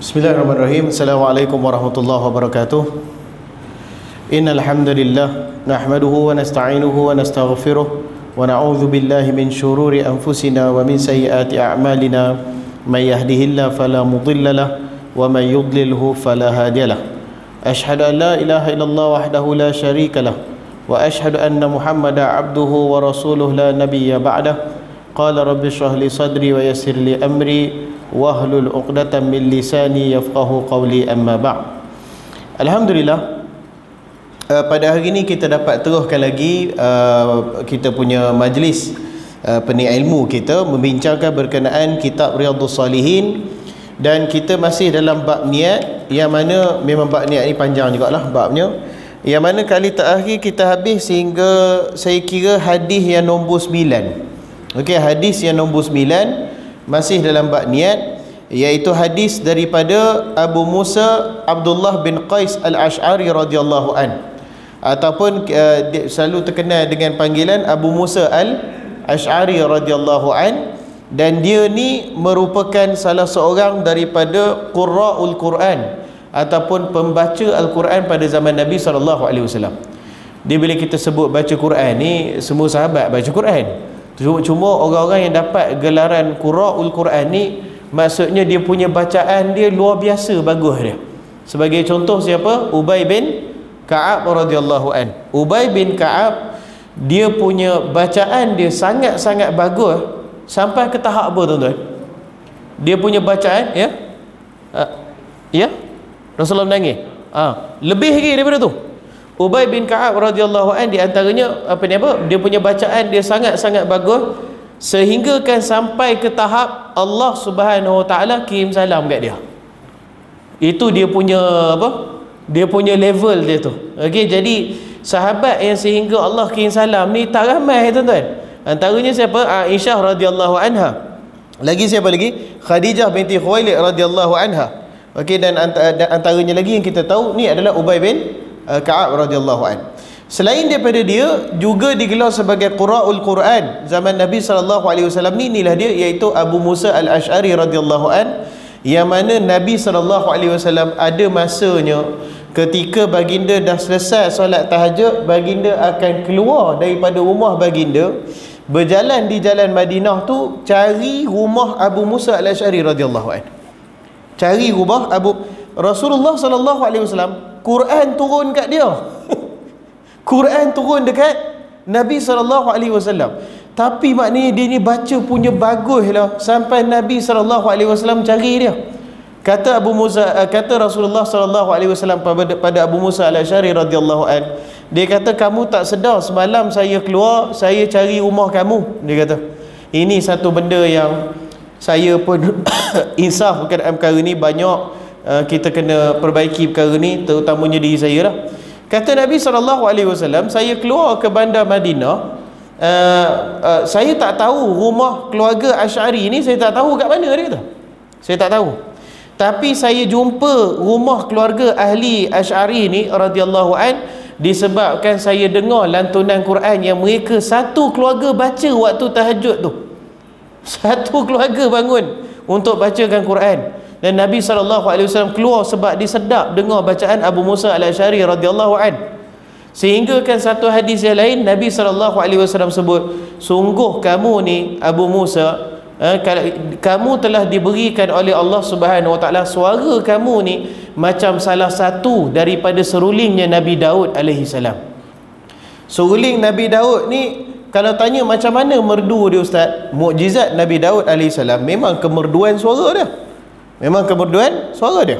Bismillahirrahmanirrahim. Assalamualaikum warahmatullahi wabarakatuh. Innal hamdalillah nahmaduhu wa nasta'inuhu wa nastaghfiruh wa na'udzu billahi min shururi anfusina wa min sayyiati a'malina. May yahdihillahu fala mudilla lahu wa may yudlilhu fala hadiyalah. Ashhadu an la ilaha illallah wahdahu la syarika lah wa ashhadu anna Muhammadan abduhu wa rasuluhu la nabiyya ba'dah. Qala rabbi shrah li sadri wa yassir li amri wahlul 'uqdatam min lisani yafqahu qawli, amma ba'd. Alhamdulillah, pada hari ini kita dapat teruskan lagi kita punya majlis pening ilmu kita membincangkan berkenaan kitab Riyadhus Salihin, dan kita masih dalam bab niat, yang mana memang bab niat ni panjang jugalah babnya, yang mana kali terakhir kita habis sehingga saya kira hadis yang nombor 9. Okey, hadis yang nombor 9 masih dalam bab niat, iaitu hadis daripada Abu Musa Abdullah bin Qais Al-Ash'ari radhiyallahu an, ataupun selalu terkenal dengan panggilan Abu Musa Al-Ash'ari radhiyallahu an, dan dia ni merupakan salah seorang daripada qurra'ul Quran ataupun pembaca Al-Quran pada zaman Nabi SAW. Dia, bila kita sebut baca Quran ni, semua sahabat baca Quran. Cuma orang-orang yang dapat gelaran qurra'ul Quran ni, maksudnya dia punya bacaan dia luar biasa bagus dia. Sebagai contoh siapa? Ubay bin Ka'ab radhiyallahu an. Ubay bin Ka'ab, dia punya bacaan dia sangat-sangat bagus sampai ke tahap apa tuan-tuan? Dia punya bacaan ya Rasulullah menangis. Lebih lagi daripada tu. Ubay bin Ka'ab radhiyallahu an, di antaranya dia punya bacaan dia sangat-sangat bagus sehingga kan sampai ke tahap Allah Subhanahu Wa Taala kirim salam kat dia. Itu dia punya dia punya level dia tu. Okey, jadi sahabat yang sehingga Allah kirim salam ni tak ramai tuan-tuan. Antaranya siapa? Aisyah radhiyallahu anha. Lagi siapa lagi? Khadijah binti Khuwailid radhiyallahu anha. Okey, dan antaranya lagi yang kita tahu ni adalah Ubay bin Ka'ab radhiyallahu an. Selain daripada dia, juga digelar sebagai qurra'ul Quran zaman Nabi SAW ni, inilah dia, iaitu Abu Musa Al-Ash'ari radhiyallahu an, yang mana Nabi SAW ada masanya ketika baginda dah selesai solat tahajud, baginda akan keluar daripada rumah baginda, berjalan di jalan Madinah tu, cari rumah Abu Musa Al-Ash'ari radhiyallahu an. Cari rumah Rasulullah SAW, Quran turun kat dia. Quran turun dekat Nabi SAW. Tapi maknanya dia ni baca punya bagus lah, sampai Nabi SAW cari dia. Kata Rasulullah SAW pada Abu Musa Al-Ash'ari radhiyallahu an, dia kata, kamu tak sedar semalam saya keluar, saya cari rumah kamu. Dia kata, ini satu benda yang saya pun insaf berkenaan perkara ni, banyak kita kena perbaiki perkara ni, terutamanya diri saya lah. Kata Nabi SAW, saya keluar ke bandar Madinah, saya tak tahu rumah keluarga Ash'ari ni, saya tak tahu kat mana, dia kata. Saya tak tahu. Tapi saya jumpa rumah keluarga ahli Ash'ari ni radhiyallahu an, disebabkan saya dengar lantunan Quran yang mereka satu keluarga baca waktu tahajud tu. Satu keluarga bangun untuk bacakan Quran. Dan Nabi SAW keluar sebab disedap dengar bacaan Abu Musa Al-Ash'ari radhiyallahu an. Sehingga kan satu hadis yang lain, Nabi SAW sebut, sungguh kamu ni Abu Musa, kamu telah diberikan oleh Allah Subhanahu Wa Taala, suara kamu ni macam salah satu daripada serulingnya Nabi Daud alaihi salam. Seruling Nabi Daud ni, kalau tanya macam mana merdu dia ustaz, mukjizat Nabi Daud alaihi salam memang kemerduan suara dia. Memang kemerduan suara dia.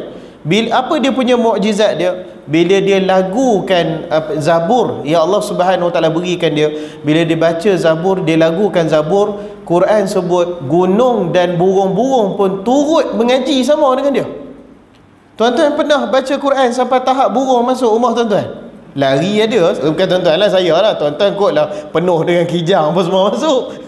Apa dia punya mukjizat dia? Bila dia lagukan Zabur yang Allah Subhanahu Wa Taala berikan dia, bila dia baca Zabur, dia lagukan Zabur, Quran sebut gunung dan burung-burung pun turut mengaji sama dengan dia. Tuan-tuan pernah baca Quran sampai tahap burung masuk rumah tuan-tuan? Lari ada, bukan tuan-tuan lah, saya lah, tuan-tuan kot lah penuh dengan kijang apa semua masuk.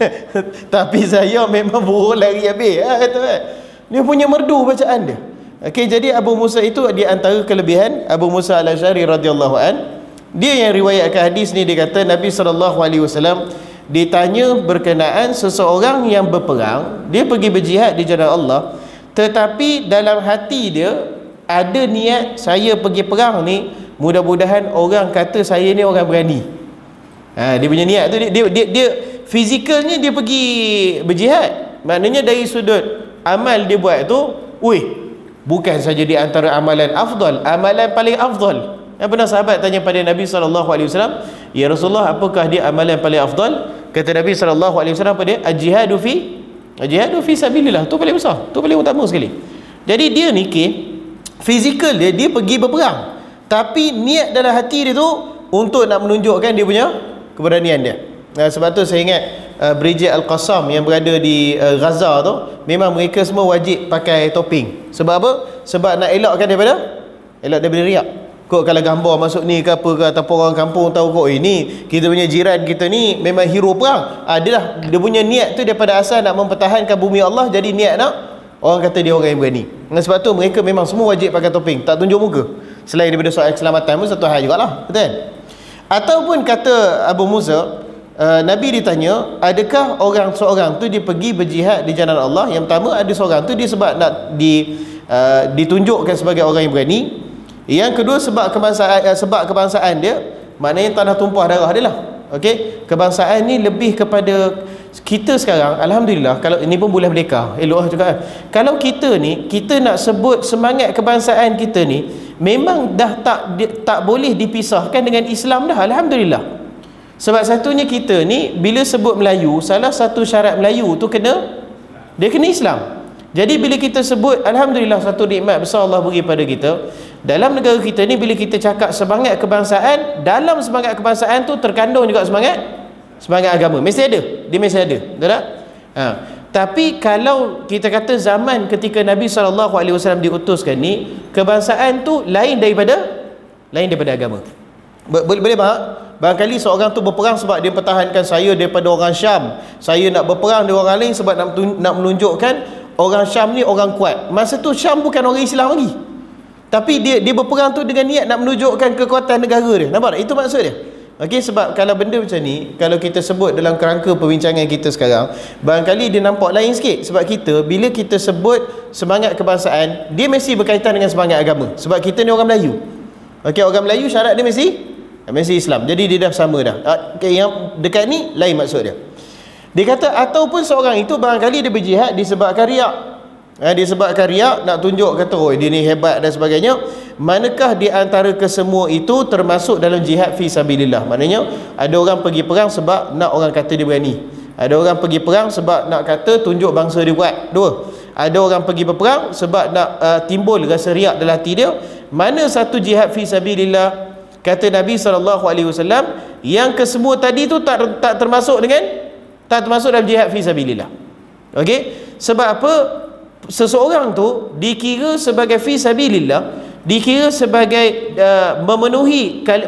Tapi saya memang burung lari habis tuan-tuan. Dia punya merdu bacaan dia. Okey, jadi Abu Musa itu di antara kelebihan Abu Musa Al-Ash'ari radhiyallahu an. Dia yang riwayatkan hadis ni, dia kata Nabi SAW ditanya berkenaan seseorang yang berperang, dia pergi berjihad di jalan Allah, tetapi dalam hati dia ada niat, saya pergi perang ni mudah-mudahan orang kata saya ni orang berani. Dia punya niat tu, dia fizikalnya dia pergi berjihad, maknanya dari sudut amal dia buat tu, bukan saja di antara amalan afdal, amalan paling afdal. Pernah sahabat tanya pada Nabi SAW, ya Rasulullah, apakah dia amalan paling afdal? Kata Nabi SAW apa dia? Al-jihadu fi sabilillah. Tu paling besar, tu paling utama sekali. Jadi dia ni fizikal dia pergi berperang, tapi niat dalam hati dia tu untuk nak menunjukkan dia punya keberanian dia. Sebab tu saya ingat Brigade Al-Qassam yang berada di Gaza tu, memang mereka semua wajib pakai topeng. Sebab apa? Sebab nak elakkan daripada riak. Kok kalau gambar masuk ni ke apa ke, ataupun orang kampung tahu kok ni kita punya jiran kita ni memang hero perang. Dia punya niat tu daripada asal nak mempertahankan bumi Allah, jadi niat nak orang kata dia orang yang berani. Sebab tu mereka memang semua wajib pakai topeng, tak tunjuk muka. Selain daripada soal keselamatan pun satu hal jugalah, betul? Ataupun kata Abu Musa, Nabi ditanya, adakah orang seorang tu dia pergi berjihad di jalan Allah? Yang pertama, ada seorang tu dia sebab nak ditunjukkan sebagai orang yang berani. Yang kedua, sebab kebangsaan dia, maknanya tanah tumpah darah dia lah. Okey, kebangsaan ni lebih kepada kita sekarang. Alhamdulillah, kalau ini pun boleh merdeka, elok juga kan. Kalau kita ni, kita nak sebut semangat kebangsaan kita ni, memang dah tak boleh dipisahkan dengan Islam dah. Alhamdulillah. Sebab satunya kita ni bila sebut Melayu, salah satu syarat Melayu tu kena Islam. Jadi bila kita sebut, alhamdulillah, satu nikmat besar Allah beri pada kita. Dalam negara kita ni, bila kita cakap semangat kebangsaan, dalam semangat kebangsaan tu terkandung juga semangat agama. Mesti ada. Dia mesti ada. Betul tak? Tapi kalau kita kata zaman ketika Nabi SAW diutuskan ni, kebangsaan tu lain daripada agama. Boleh faham? Barangkali seorang tu berperang sebab dia pertahankan saya daripada orang Syam. Saya nak berperang dengan orang lain sebab nak menunjukkan orang Syam ni orang kuat. Masa tu Syam bukan orang Islam lagi. Tapi dia berperang tu dengan niat nak menunjukkan kekuatan negara dia. Nampak tak? Itu maksud dia. Okey, sebab kalau benda macam ni, kalau kita sebut dalam kerangka perbincangan kita sekarang, barangkali dia nampak lain sikit. Sebab kita, bila kita sebut semangat kebangsaan, dia mesti berkaitan dengan semangat agama. Sebab kita ni orang Melayu. Okey, orang Melayu syarat dia mesti Islam. Jadi dia dah sama dah. Okay, yang dekat ni lain maksud dia. Dia kata ataupun seorang itu barangkali dia berjihad disebabkan riak. Disebabkan riak, nak tunjuk kata dia ni hebat dan sebagainya. Manakah di antara kesemua itu termasuk dalam jihad fi sabilillah? Maknanya ada orang pergi perang sebab nak orang kata dia berani. Ada orang pergi perang sebab nak kata tunjuk bangsa dia kuat. Dua. Ada orang pergi berperang sebab nak timbul rasa riak dalam hati dia. Mana satu jihad fi sabilillah? Kata Nabi SAW, yang kesemua tadi tu tak termasuk dalam jihad fi sabilillah. Okey? Sebab apa? Seseorang tu dikira sebagai fi sabilillah, dikira sebagai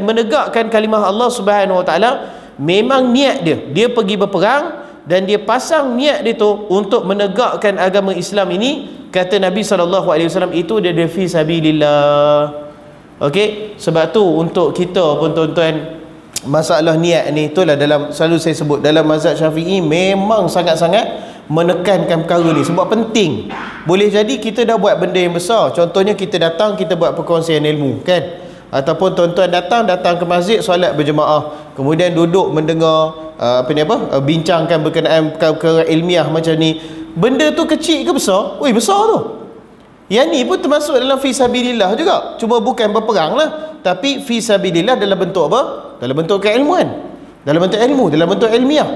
menegakkan kalimah Allah Subhanahu Wa Taala. Memang niat dia pergi berperang dan dia pasang niat dia tu untuk menegakkan agama Islam ini. Kata Nabi SAW, itu dia fi sabilillah. Okey, sebab tu untuk kita pun tuan-tuan, masalah niat ni itulah selalu saya sebut dalam mazhab Syafi'i memang sangat-sangat menekankan perkara ni sebab penting. Boleh jadi kita dah buat benda yang besar, contohnya kita datang, kita buat perkongsian ilmu kan, ataupun tuan-tuan datang ke masjid solat berjemaah, kemudian duduk mendengar bincangkan berkenaan perkara ilmiah macam ni. Benda tu kecil ke besar? Besar tu. Yang ni pun termasuk dalam fi sabilillah juga, cuma bukan berperang lah, tapi fi sabilillah dalam bentuk apa? Dalam bentuk keilmuan, dalam bentuk ilmu, dalam bentuk ilmiah.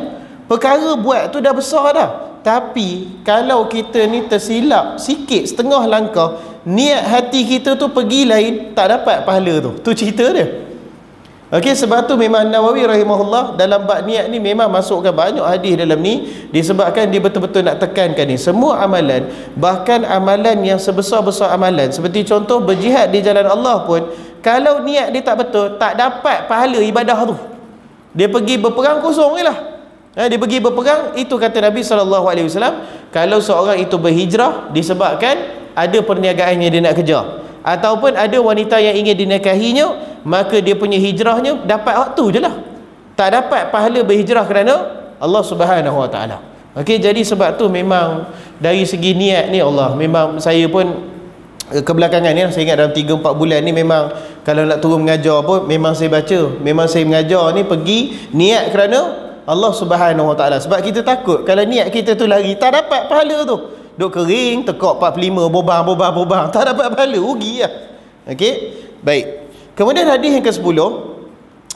Perkara buat tu dah besar dah. Tapi kalau kita ni tersilap sikit, setengah langkah, niat hati kita tu pergi lain, tak dapat pahala tu. Tu cerita dia. Okey, sebab tu memang Nawawi rahimahullah dalam bab niat ni memang masukkan banyak hadis dalam ni, disebabkan dia betul-betul nak tekankan ni. Semua amalan, bahkan amalan yang sebesar-besar amalan, seperti contoh berjihad di jalan Allah pun, kalau niat dia tak betul, tak dapat pahala ibadah tu. Dia pergi berperang kosong je lah. Dia pergi berperang, itu kata Nabi SAW, kalau seorang itu berhijrah disebabkan ada perniagaan yang dia nak kejar, ataupun ada wanita yang ingin dinikahinya, maka dia punya hijrahnya dapat waktu je lah, tak dapat pahala berhijrah kerana Allah Subhanahu Wa Taala. Okey, jadi sebab tu memang dari segi niat ni Allah, memang saya pun kebelakangan ni saya ingat dalam 3-4 bulan ni memang kalau nak turun mengajar pun memang saya baca, memang saya mengajar ni pergi niat kerana Allah Subhanahu Wa Taala. Sebab kita takut kalau niat kita tu lari tak dapat pahala tu. Duk kering, tekak 45, bobang, tak dapat pahala, rugi lah. Okey, baik. Kemudian hadis yang ke-10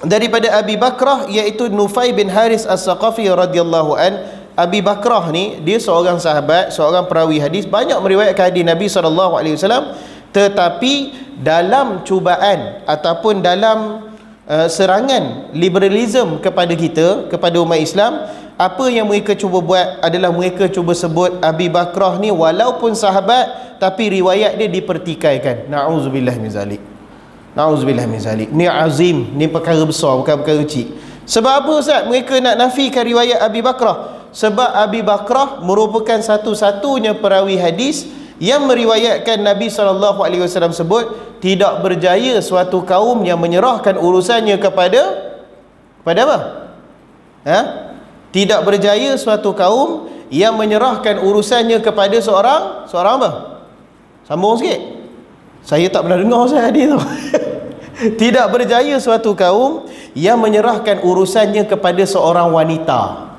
daripada Abi Bakrah, iaitu Nufai bin Haris As-Saqafi radhiyallahu an. Abi Bakrah ni dia seorang sahabat, seorang perawi hadis, banyak meriwayatkan hadis Nabi SAW, tetapi dalam cubaan ataupun dalam serangan liberalism kepada kita, kepada umat Islam, apa yang mereka cuba buat adalah mereka cuba sebut Abi Bakrah ni walaupun sahabat tapi riwayat dia dipertikaikan. Na'udzubillah min zalik. Na'udzubillah min zalik. Ni azim, ni perkara besar, bukan perkara kecil. Sebab apa Ustaz mereka nak nafikan riwayat Abi Bakrah? Sebab Abi Bakrah merupakan satu-satunya perawi hadis yang meriwayatkan Nabi SAW sebut tidak berjaya suatu kaum yang menyerahkan urusannya kepada apa? Tidak berjaya suatu kaum yang menyerahkan urusannya kepada seorang apa? Sambung sikit. Saya tak pernah dengar saya hadis tu. Tidak berjaya suatu kaum yang menyerahkan urusannya kepada seorang wanita.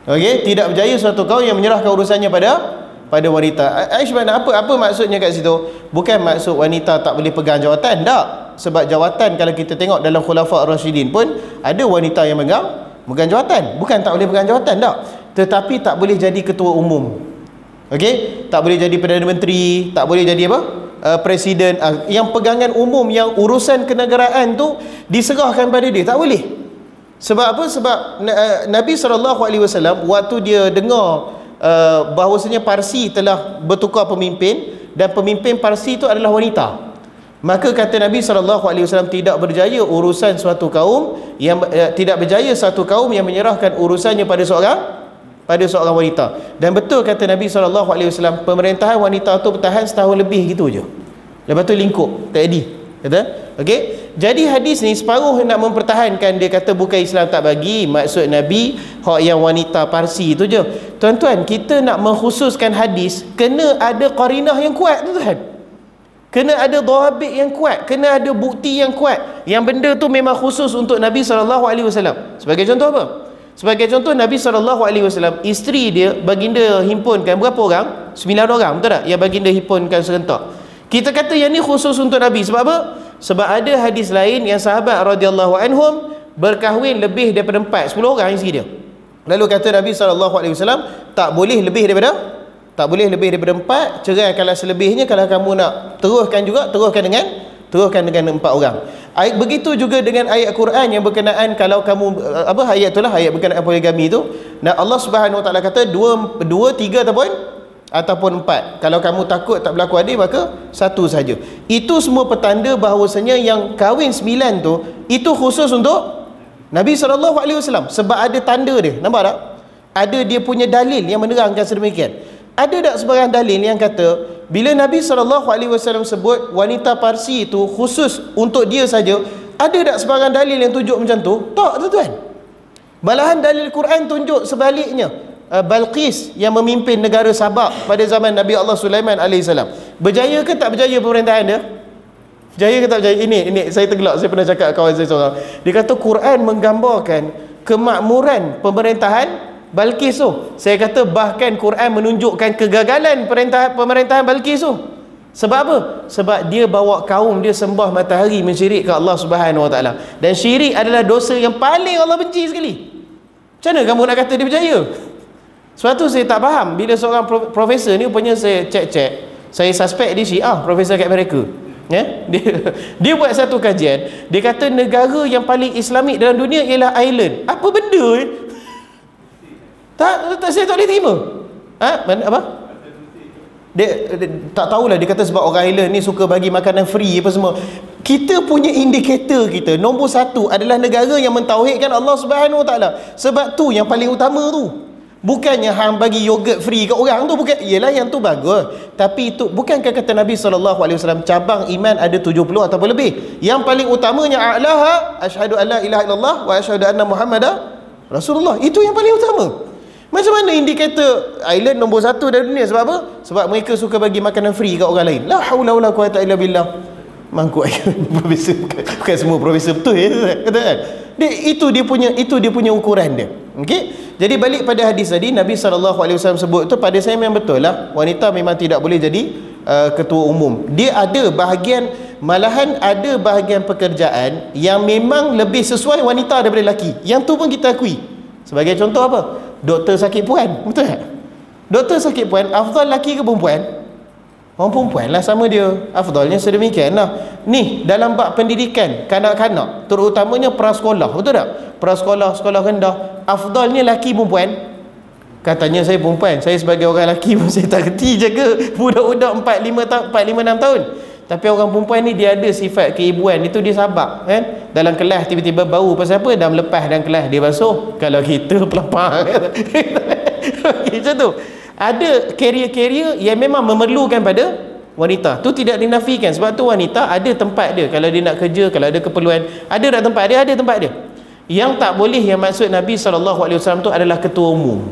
Okey, tidak berjaya suatu kaum yang menyerahkan urusannya pada wanita. Aisyman, apa maksudnya kat situ? Bukan maksud wanita tak boleh pegang jawatan, tak. Sebab jawatan kalau kita tengok dalam Khulafa' Ar-Rasyidin pun ada wanita yang megang jawatan. Bukan tak boleh pegang jawatan, tak. Tetapi tak boleh jadi ketua umum. Okey, tak boleh jadi Perdana Menteri, tak boleh jadi apa? Presiden. Yang pegangan umum, yang urusan kenegaraan tu diserahkan pada dia, tak boleh. Sebab apa? Sebab Nabi SAW waktu dia dengar bahawasanya Parsi telah bertukar pemimpin dan pemimpin Parsi itu adalah wanita, maka kata Nabi SAW, tidak berjaya urusan suatu kaum yang tidak berjaya satu kaum yang menyerahkan urusannya pada seorang wanita. Dan betul kata Nabi SAW, pemerintahan wanita tu bertahan setahun lebih gitu je, lepas tu lingkup, tak jadi, kata. Okey, jadi hadis ni separuh nak mempertahankan, dia kata bukan Islam tak bagi, maksud Nabi hak yang wanita Parsi itu je. Tuan-tuan, kita nak mengkhususkan hadis kena ada qarinah yang kuat, tuan-tuan. Kena ada dhabit yang kuat, kena ada bukti yang kuat, yang benda tu memang khusus untuk Nabi SAW. Sebagai contoh apa? Sebagai contoh, Nabi SAW, isteri dia baginda himpunkan berapa orang? 9 orang, betul tak? Yang baginda himpunkan serentak. Kita kata yang ni khusus untuk Nabi. Sebab apa? Sebab ada hadis lain yang sahabat radhiyallahu anhum berkahwin lebih daripada 10 orang isteri dia. Lalu kata Nabi SAW, tak boleh lebih daripada 4, ceraikanlah selebihnya. Kalau kamu nak teruskan juga, teruskan dengan 4 orang. Begitu juga dengan ayat Quran yang berkenaan, kalau kamu ayat itulah ayat berkenaan poligami tu. Nah, Allah Subhanahu Wa Taala kata 2, 3 ataupun 4. Kalau kamu takut tak berlaku adil, maka 1 saja. Itu semua petanda bahawasanya yang kahwin 9 tu itu khusus untuk Nabi SAW. Sebab ada tanda dia, nampak tak? Ada dia punya dalil yang menerangkan sedemikian. Ada tak sebarang dalil yang kata bila Nabi SAW sebut wanita Parsi itu khusus untuk dia saja, ada tak sebarang dalil yang tunjuk macam tu? Tak, tuan-tuan. Malahan dalil Quran tunjuk sebaliknya. Balqis yang memimpin negara Sabak pada zaman Nabi Allah Sulaiman AS, berjaya ke tak berjaya pemerintahan dia? Berjaya ke tak berjaya? Ini saya tergelak, saya pernah cakap kawan saya seorang, dia kata Quran menggambarkan kemakmuran pemerintahan Balqis tu. Saya kata bahkan Quran menunjukkan kegagalan pemerintahan Balqis tu. Sebab apa? Sebab dia bawa kaum dia sembah matahari, mensyirik ke Allah Subhanahu Wa Taala. Dan syirik adalah dosa yang paling Allah benci sekali. Macam mana kamu nak kata dia berjaya? Sebab tu saya tak faham bila seorang profesor ni, rupanya saya cek, saya suspect dia Syiah, profesor kat Amerika. Dia buat satu kajian, dia kata negara yang paling Islamik dalam dunia ialah Ireland. Apa benda saya tak boleh terima. Apa? Dia tak tahulah, dia kata sebab orang Ireland ni suka bagi makanan free apa semua. Kita punya indikator kita nombor 1 adalah negara yang mentauhidkan Allah Subhanahu Wa Taala. Sebab tu yang paling utama tu. Bukannya hang bagi yogurt free ke orang tu, bukan. Ialah yang tu bagus, tapi itu bukankah kata Nabi SAW cabang iman ada 70 ataupun lebih. Yang paling utamanya a'laha asyhadu an la ilaha illallah wa asyhadu anna Muhammadar Rasulullah. Itu yang paling utama. Macam mana indikator island nombor 1 dalam dunia? Sebab apa? Sebab mereka suka bagi makanan free kat orang lain. La haula wala quwata illa billah. Mangkuk profesor, bukan semua profesor betul ya, kata kan? Itu dia punya ukuran dia. Okey. Jadi balik pada hadis tadi, Nabi SAW sebut tu, pada saya memang betul lah, wanita memang tidak boleh jadi ketua umum. Dia ada bahagian, malahan ada bahagian pekerjaan yang memang lebih sesuai wanita daripada lelaki. Yang tu pun kita akui. Sebagai contoh apa? Doktor sakit puan, betul tak? Doktor sakit puan, afdal lelaki ke perempuan? Orang perempuan lah sama dia. Afdalnya sedemikian lah. Ni dalam bab pendidikan kanak-kanak, terutamanya prasekolah, betul tak? Prasekolah, sekolah rendah, afdalnya lelaki perempuan? Katanya saya perempuan, saya sebagai orang lelaki pun saya tak kerti jaga budak-budak 4, 5, 6 tahun. Tapi orang perempuan ni dia ada sifat keibuan, itu dia sabar kan? Dalam kelas tiba-tiba bau pasal apa? Dah melepas dalam kelas dia basuh. Kalau kita pelapar macam tu. Ada carrier-carrier yang memang memerlukan pada wanita. Tu tidak dinafikan. Sebab tu wanita ada tempat dia. Kalau dia nak kerja, kalau ada keperluan, ada tak tempat dia? Ada tempat dia. Yang tak boleh, yang maksud Nabi SAW tu adalah ketua umum.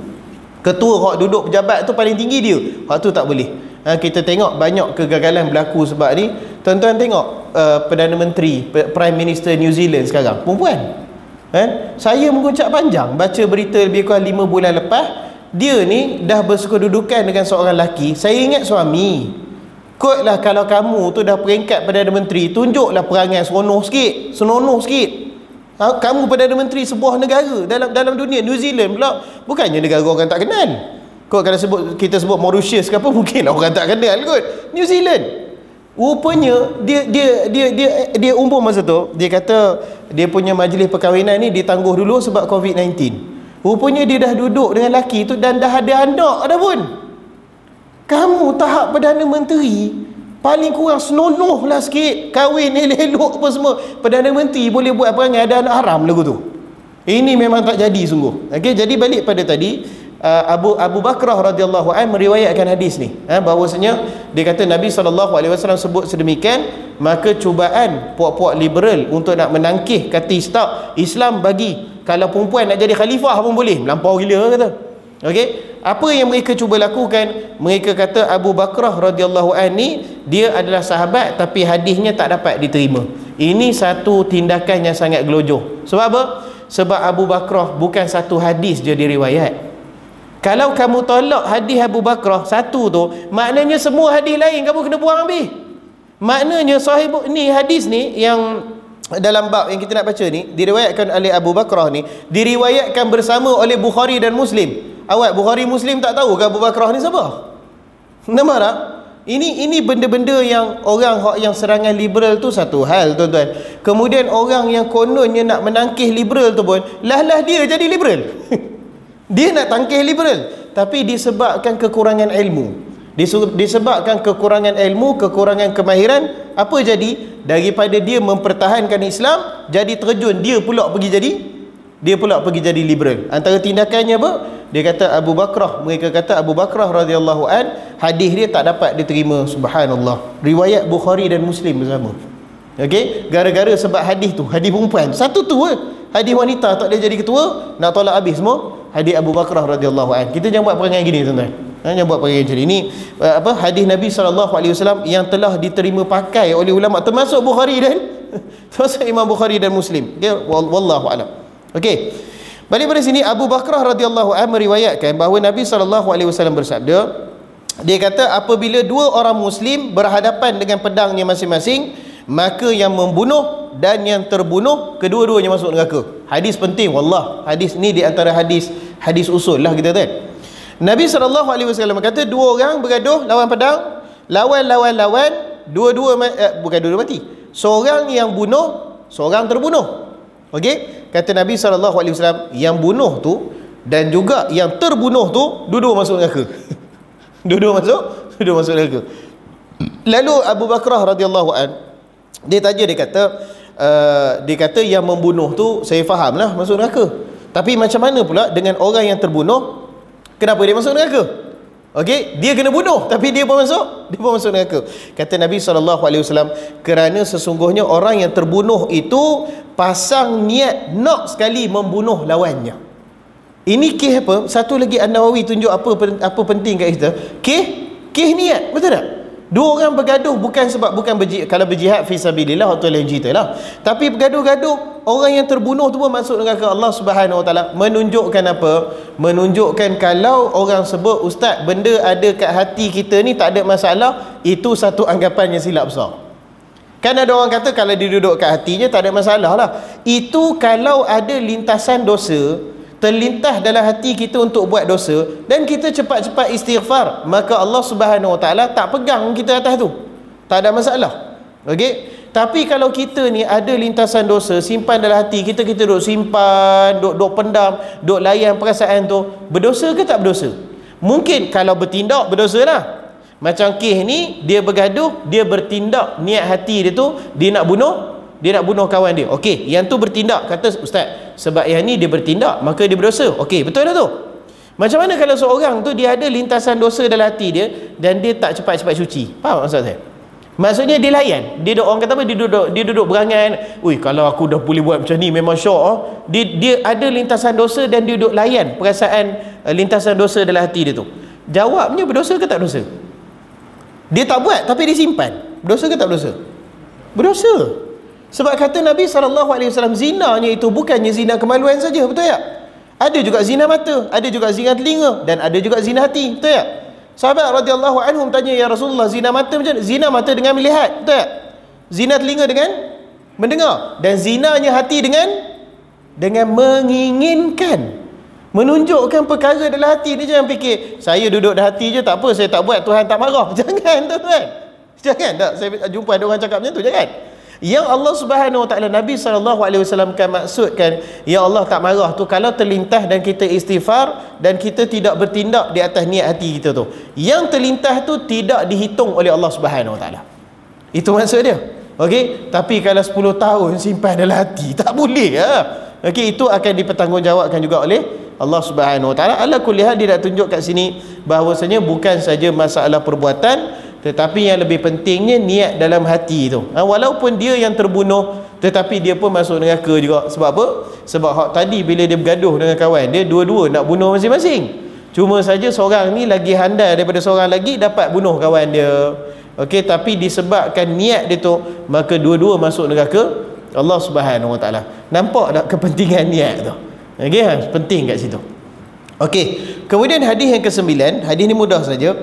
Ketua hak duduk pejabat tu paling tinggi dia. Hak tu tak boleh. Kita tengok banyak kegagalan berlaku sebab ni. Tuan-tuan tengok Perdana Menteri, Prime Minister New Zealand sekarang, perempuan. Saya mengucap panjang baca berita lebih kurang 5 bulan lepas. Dia ni dah bersekedudukan dengan seorang lelaki. Saya ingat suami, kotlah kalau kamu tu dah peringkat Perdana Menteri, tunjuklah perangai senonoh sikit. Kamu Perdana Menteri sebuah negara dalam dunia. New Zealand pula bukannya negara orang tak kenal. Kot kalau kita sebut Mauritius ke apa, mungkin orang tak kenal kot. New Zealand rupanya dia umur masa tu, dia kata dia punya majlis perkahwinan ni ditangguh dulu sebab COVID-19. Rupanya dia dah duduk dengan lelaki tu dan dah ada anak dah pun. Kamu tahap Perdana Menteri, paling kurang senonoh lah sikit, kahwin elok-elok apa semua. Perdana Menteri boleh buat perangai ada anak haram lagu tu. Ini memang tak jadi sungguh. Okey, jadi balik pada tadi, Abu Bakrah radhiyallahu anhu meriwayatkan hadis ni, bahawasanya dia kata Nabi SAW sebut sedemikian, maka cubaan puak-puak liberal untuk nak menangkih kata Islam bagi, kalau perempuan nak jadi khalifah pun boleh, melampau gila kata. Okey, apa yang mereka cuba lakukan? Mereka kata Abu Bakrah radhiyallahu anhu ni dia adalah sahabat tapi hadisnya tak dapat diterima. Ini satu tindakan yang sangat gelojoh. Sebab apa? Sebab Abu Bakrah bukan satu hadis je diriwayat. Kalau kamu tolak hadis Abu Bakrah satu tu, maknanya semua hadis lain kamu kena buang habis. Maknanya sahih ni, hadis ni yang dalam bab yang kita nak baca ni diriwayatkan oleh Abu Bakrah ni, diriwayatkan bersama oleh Bukhari dan Muslim. Awak Bukhari Muslim tak tahu ke Abu Bakrah ni siapa? Nampak tak? Ini benda-benda yang orang yang serangan liberal tu satu hal, tuan-tuan. Kemudian orang yang kononnya nak menangkis liberal tu pun lah dia jadi liberal. Dia nak tangkis liberal, tapi disebabkan kekurangan ilmu. Disebabkan kekurangan ilmu, kekurangan kemahiran, apa jadi? Daripada dia mempertahankan Islam, jadi terjun dia pula pergi jadi liberal. Antara tindakannya apa? Dia kata Abu Bakrah, mereka kata Abu Bakrah radhiyallahu an, hadis dia tak dapat diterima. Subhanallah. Riwayat Bukhari dan Muslim bersama. Okey, gara-gara sebab hadis tu, hadis perempuan. Satu tu hadis wanita tak boleh jadi ketua, nak tolak habis semua. Hadis Abu Bakrah radhiyallahu an. Kita jangan buat perangai gini, tuan-tuan. Jangan buat perangai macam ni. Hadis Nabi SAW yang telah diterima pakai oleh ulama, termasuk Bukhari dan termasuk Imam Bukhari dan Muslim. Dia wallahu alam. Okey. Balik pada sini, Abu Bakrah radhiyallahu anhu meriwayatkan bahawa Nabi SAW bersabda, dia kata apabila dua orang muslim berhadapan dengan pedangnya masing-masing, maka yang membunuh dan yang terbunuh kedua-duanya masuk neraka. Hadis penting, wallah. Hadis ni di antara hadis usul lah kita tahu. Nabi SAW kata dua orang bergaduh lawan pedang, lawan, dua-dua bukan dua-dua mati. Seorang yang bunuh, seorang terbunuh. Okey, kata Nabi SAW, yang bunuh tu dan juga yang terbunuh tu dua-dua masuk neraka. dua-dua masuk neraka. Lalu Abu Bakrah radhiyallahu an, dia kata yang membunuh tu saya fahamlah masuk neraka. Tapi macam mana pula dengan orang yang terbunuh? Kenapa dia masuk neraka? Okey, dia kena bunuh tapi dia pun masuk neraka. Kata Nabi SAW, kerana sesungguhnya orang yang terbunuh itu pasang niat nak sekali membunuh lawannya. Ini kes apa? Satu lagi An-Nawawi tunjuk apa penting kat kita. Kes niat, betul tak? Dua orang bergaduh bukan sebab kalau berjihad fi sabilillah atau lain cerita lah. Tapi bergaduh-gaduh, orang yang terbunuh tu pun masuk neraka. Allah Subhanahu Wa Taala menunjukkan apa? Menunjukkan kalau orang sebut, ustaz, benda ada kat hati kita ni tak ada masalah, itu satu anggapan yang silap besar. Kan ada orang kata kalau dia duduk kat hatinya tak ada masalah lah. Itu kalau ada lintasan dosa terlintas dalam hati kita untuk buat dosa dan kita cepat-cepat istighfar, maka Allah Subhanahu Wa Taala tak pegang kita atas tu, tak ada masalah. Okey. Tapi kalau kita ni ada lintasan dosa simpan dalam hati kita, kita duk simpan, duk pendam, duk layan perasaan tu, berdosa ke tak berdosa? Mungkin kalau bertindak berdosa lah. Macam kes ni, dia bergaduh, dia bertindak, niat hati dia tu dia nak bunuh kawan dia. Okey, yang tu bertindak, kata ustaz, sebab yang ni dia bertindak maka dia berdosa. Okey, betul lah tu. Macam mana kalau seorang tu dia ada lintasan dosa dalam hati dia dan dia tak cepat-cepat suci? Faham maksud saya? Maksudnya dia layan. Dia orang kata apa? Dia duduk berangan, "Ui, kalau aku dah boleh buat macam ni memang syok." Dia ada lintasan dosa dan dia duduk layan perasaan lintasan dosa dalam hati dia tu. Jawabnya, berdosa ke tak berdosa? Dia tak buat tapi dia simpan. Berdosa ke tak berdosa? Berdosa. Sebab kata Nabi SAW, zinanya itu bukannya zina kemaluan saja, betul tak? Ada juga zina mata, ada juga zina telinga, dan ada juga zina hati, betul tak? Sahabat radhiyallahu anhum tanya, ya Rasulullah, zina mata macam mana? Zina mata dengan melihat, betul tak? Zina telinga dengan mendengar, dan zinanya hati dengan menginginkan, menunjukkan perkara dalam hati. Dia jangan fikir saya duduk dalam hati je, tak apa, saya tak buat, Tuhan tak marah. Jangan tuan-tuan, jangan. Tak, saya jumpa ada orang cakap macam tu, jangan. Yang Allah Subhanahu Wa Taala, Nabi SAW kan maksudkan ya Allah tak marah tu kalau terlintas dan kita istighfar dan kita tidak bertindak di atas niat hati kita tu. Yang terlintas tu tidak dihitung oleh Allah Subhanahu Wa Taala. Itu maksud dia. Okey, tapi kalau 10 tahun simpan dalam hati tak boleh ya. Okey, itu akan dipertanggungjawabkan juga oleh Allah Subhanahu Wa Taala. Ala kulli hal, dia nak tunjuk kat sini bahawasanya bukan saja masalah perbuatan, tetapi yang lebih pentingnya niat dalam hati tu. Walaupun dia yang terbunuh, tetapi dia pun masuk neraka juga. Sebab apa? Sebab hak tadi bila dia bergaduh dengan kawan dia, dua-dua nak bunuh masing-masing. Cuma saja seorang ni lagi handal daripada seorang lagi, dapat bunuh kawan dia. Okey, tapi disebabkan niat dia tu, maka dua-dua masuk neraka Allah Subhanahu Wa Taala. Nampak tak kepentingan niat tu? Okey, penting kat situ. Okey, kemudian hadis yang ke-9, hadis ni mudah saja.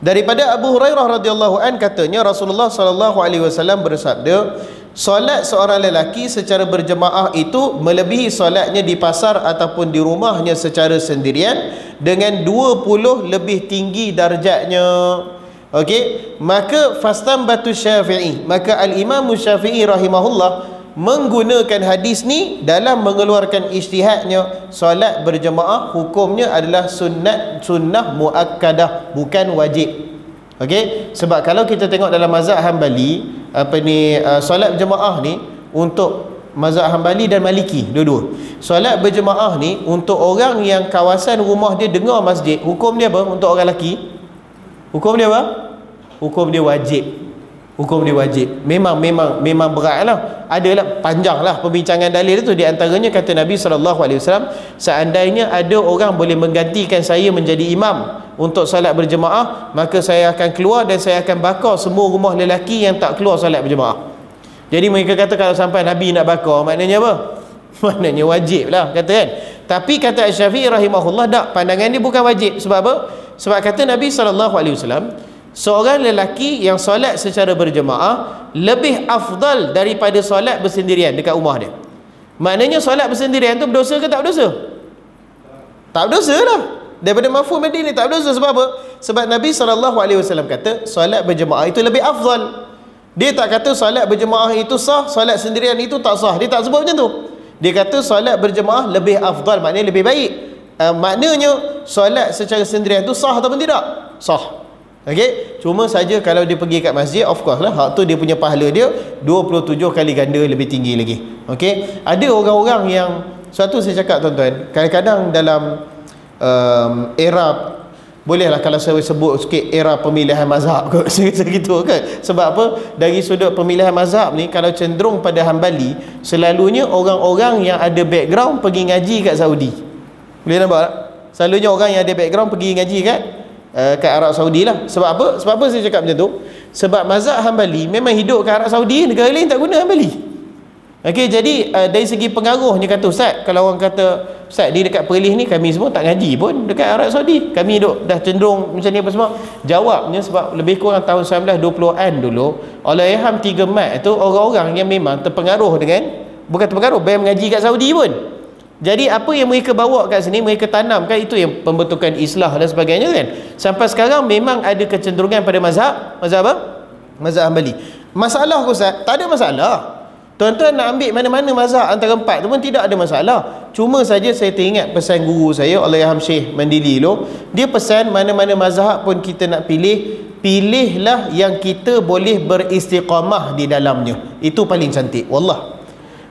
Daripada Abu Hurairah radhiyallahu an, katanya Rasulullah sallallahu alaihi wasallam bersabda, solat seorang lelaki secara berjemaah itu melebihi solatnya di pasar ataupun di rumahnya secara sendirian dengan 20 lebih tinggi darjatnya. Okey, maka fastambatu Syafi'i, maka al-Imam Syafi'i rahimahullah menggunakan hadis ni dalam mengeluarkan ijtihadnya. Solat berjemaah hukumnya adalah sunnah muakkadah, bukan wajib. Okey, sebab kalau kita tengok dalam mazhab Hambali, solat berjemaah ni untuk mazhab Hambali dan Maliki dua-dua. Solat berjemaah ni untuk orang yang kawasan rumah dia dengar masjid, hukum dia apa? Untuk orang lelaki, hukum dia apa? Hukum dia wajib. Hukum dia wajib. Memang beratlah. Adalah panjanglah perbincangan dalil itu. Di antaranya kata Nabi SAW, seandainya ada orang boleh menggantikan saya menjadi imam untuk salat berjemaah, maka saya akan keluar dan saya akan bakar semua rumah lelaki yang tak keluar salat berjemaah. Jadi mereka kata kalau sampai Nabi nak bakar, maknanya apa? Maknanya wajib lah, kata kan. Tapi kata Syafi'i rahimahullah, tak, pandangan dia bukan wajib. Sebab apa? Sebab kata Nabi SAW, seorang lelaki yang solat secara berjemaah lebih afdal daripada solat bersendirian dekat rumah dia. Maknanya solat bersendirian tu berdosa ke tak berdosa? Tak berdosa lah. Daripada mafhum hadis ni tak berdosa. Sebab apa? Sebab Nabi SAW kata solat berjemaah itu lebih afdal. Dia tak kata solat berjemaah itu sah, solat sendirian itu tak sah. Dia tak sebut macam tu. Dia kata solat berjemaah lebih afdal, maknanya lebih baik. Maknanya solat secara sendirian itu sah ataupun tidak? Sah. Okey, cuma saja kalau dia pergi kat masjid, of course lah, hak tu dia punya pahala dia 27 kali ganda lebih tinggi lagi. Okey, ada orang-orang yang, suatu saya cakap tuan-tuan, kadang-kadang dalam era, bolehlah kalau saya sebut sikit era pemilihan mazhab kot, segitu ke? Sebab apa? Dari sudut pemilihan mazhab ni, kalau cenderung pada Hambali, selalunya orang-orang yang ada background pergi ngaji kat Saudi. Boleh nampak tak? Selalunya orang yang ada background pergi ngaji kat Arab Saudi lah. Sebab apa? Sebab apa saya cakap macam tu? Sebab mazhab Hambali memang hidup kat Arab Saudi, negara lain tak guna Hambali. Okey, jadi dari segi pengaruhnya kata Ustaz, kalau orang kata Ustaz di dekat Perlis ni kami semua tak ngaji pun dekat Arab Saudi. Kami duk dah cenderung macam ni apa semua. Jawabnya sebab lebih kurang tahun 1920-an dulu, Allahyarham 3 Mac tu orang-orang yang memang terpengaruh dengan, bukan terpengaruh, bayar mengaji kat Saudi pun. Jadi apa yang mereka bawa kat sini, mereka tanamkan, itu yang pembentukan islah dan sebagainya kan. Sampai sekarang memang ada kecenderungan pada mazhab apa? Mazhab Hambali. Masalah Ustaz, tak ada masalah. Tuan-tuan nak ambil mana-mana mazhab antara 4 tu pun tidak ada masalah. Cuma saja saya teringat pesan guru saya, Allahyarham Syekh Mandili dulu. Dia pesan mana-mana mazhab pun kita nak pilih, pilihlah yang kita boleh beristiqamah di dalamnya. Itu paling cantik. Wallah.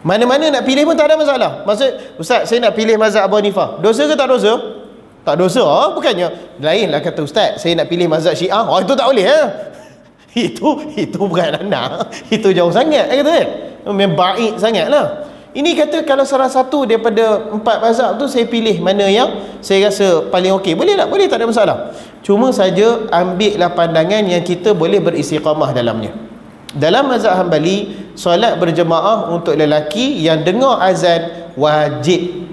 Mana-mana nak pilih pun tak ada masalah. Maksud, Ustaz saya nak pilih mazhab Abu Hanifah. Dosa ke tak dosa? Tak dosa. Bukannya lainlah kata Ustaz saya nak pilih mazhab Syiah. Oh itu tak boleh itu bukan anak. Itu jauh sangat kata kan. Memang baik sangat lah. Ini kata kalau salah satu daripada 4 mazhab tu saya pilih mana yang saya rasa paling okey. Boleh tak? Boleh, tak ada masalah. Cuma saja ambillah pandangan yang kita boleh beristiqamah dalamnya. Dalam mazhab Hambali, solat berjemaah untuk lelaki yang dengar azan wajib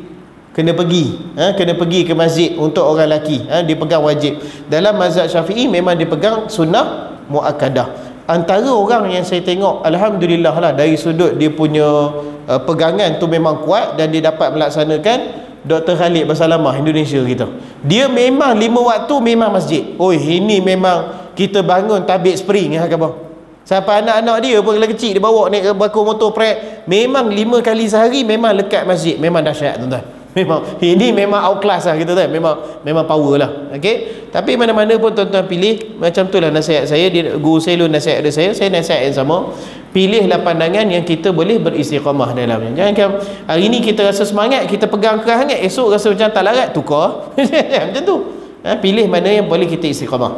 kena pergi, kena pergi ke masjid. Untuk orang lelaki dipegang wajib. Dalam mazhab Syafi'i memang dipegang sunnah muakkadah. Antara orang yang saya tengok alhamdulillah lah dari sudut dia punya pegangan tu memang kuat dan dia dapat melaksanakan, Dr. Khalid Basalamah Indonesia kita. Dia memang 5 waktu memang masjid. Oh ini memang kita bangun tabik spring khabar. Sampai anak-anak dia pun kalau kecil dia bawa naik bakul motor prek, memang 5 kali sehari memang lekat masjid. Memang dahsyat tuan-tuan. Memang ini memang outclass lah kita tu, memang power lah. Okey, tapi mana-mana pun tuan-tuan pilih, macam tu lah nasihat saya. Guru saya lu nasihat ada saya nasihat yang sama. Pilihlah pandangan yang kita boleh beristiqamah dalamnya. Jangan hari ni kita rasa semangat, kita pegang keras sangat, esok rasa macam tak larat, tukar. Macam tu. Pilih mana yang boleh kita istiqamah.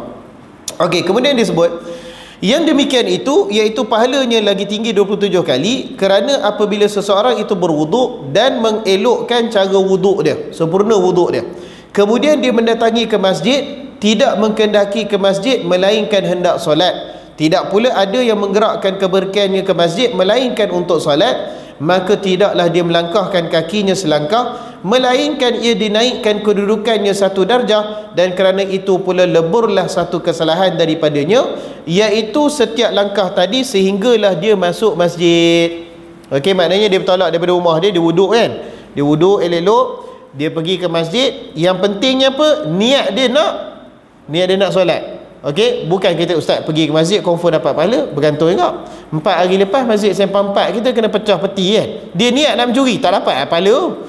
Okey, kemudian disebut yang demikian itu iaitu pahalanya lagi tinggi 27 kali kerana apabila seseorang itu berwuduk dan mengelokkan cara wuduk dia, sempurna wuduk dia, kemudian dia mendatangi ke masjid, tidak mengkendaki ke masjid melainkan hendak solat, tidak pula ada yang menggerakkan keberkiannya ke masjid melainkan untuk solat, maka tidaklah dia melangkahkan kakinya selangkah melainkan ia dinaikkan kedudukannya 1 darjah, dan kerana itu pula leburlah satu kesalahan daripadanya, iaitu setiap langkah tadi sehinggalah dia masuk masjid. Okey, maknanya dia bertolak daripada rumah dia wuduk kan, dia wuduk elok-elok, dia pergi ke masjid. Yang pentingnya apa? Niat dia nak solat. Okey, bukan kita Ustaz pergi ke masjid confirm dapat pahala, bergantung juga. 4 hari lepas masjid sempang 4 kita kena pecah peti kan. Dia niat nak mencuri, tak dapat pahala.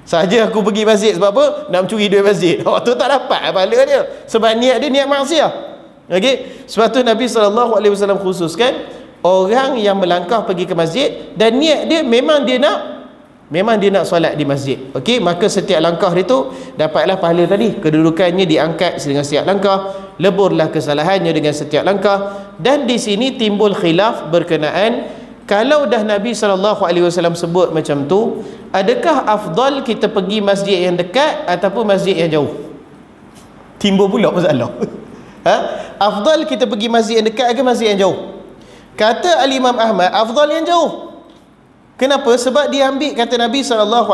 Saja aku pergi masjid sebab apa? Nak mencuri duit masjid. Tu tak dapat pahala dia. Sebab niat dia niat maksiat. Okey, sebab tu Nabi SAW khususkan orang yang melangkah pergi ke masjid dan niat dia memang dia nak solat di masjid. Okey, maka setiap langkah dia tu dapatlah pahala tadi. Kedudukannya diangkat dengan setiap langkah, leburlah kesalahannya dengan setiap langkah. Dan di sini timbul khilaf berkenaan, kalau dah Nabi SAW sebut macam tu, adakah afdal kita pergi masjid yang dekat ataupun masjid yang jauh? Timbul pula masalah. Afdal kita pergi masjid yang dekat ke masjid yang jauh? Kata Al-Imam Ahmad, afdal yang jauh. Kenapa? Sebab dia ambil kata Nabi SAW,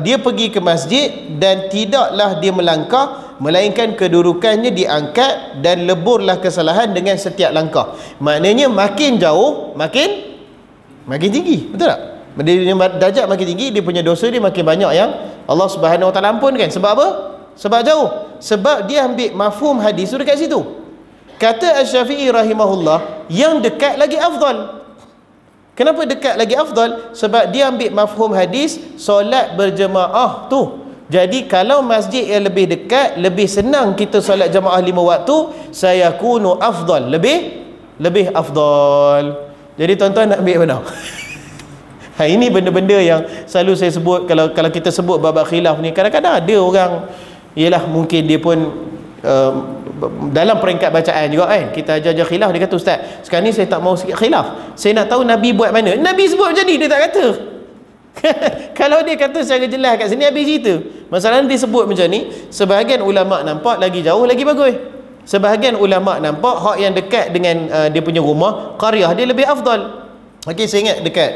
dia pergi ke masjid dan tidaklah dia melangkah melainkan kedudukannya diangkat dan leburlah kesalahan dengan setiap langkah. Maknanya makin jauh makin tinggi, betul tak? Dia darjat makin tinggi, dia punya dosa dia makin banyak yang Allah Subhanahu Wa Taala ampunkan. Sebab apa? Sebab jauh. Sebab dia ambil mafhum hadis tu dekat situ. Kata Asy-Syafi'i rahimahullah, yang dekat lagi afdal. Kenapa dekat lagi afdal? Sebab dia ambil mafhum hadis solat berjemaah tu. Jadi kalau masjid yang lebih dekat, lebih senang kita solat jemaah 5 waktu, sayakunu afdal, lebih afdal. Jadi tuan-tuan nak ambil mana? Ini benda-benda yang selalu saya sebut kalau kita sebut bab khilaf ni. Kadang-kadang ada orang, ialah mungkin dia pun dalam peringkat bacaan juga kan, kita ajar-ajar khilaf, dia kata Ustaz sekarang ni saya tak mau sikit khilaf, saya nak tahu Nabi buat mana. Nabi sebut macam ni dia tak kata. Kalau dia kata secara jelas kat sini, habis cerita. Masalahnya dia sebut macam ni, sebahagian ulama nampak lagi jauh lagi bagus. Sebahagian ulama nampak hak yang dekat dengan dia punya rumah, qaryah dia lebih afdal. Okey, saya ingat dekat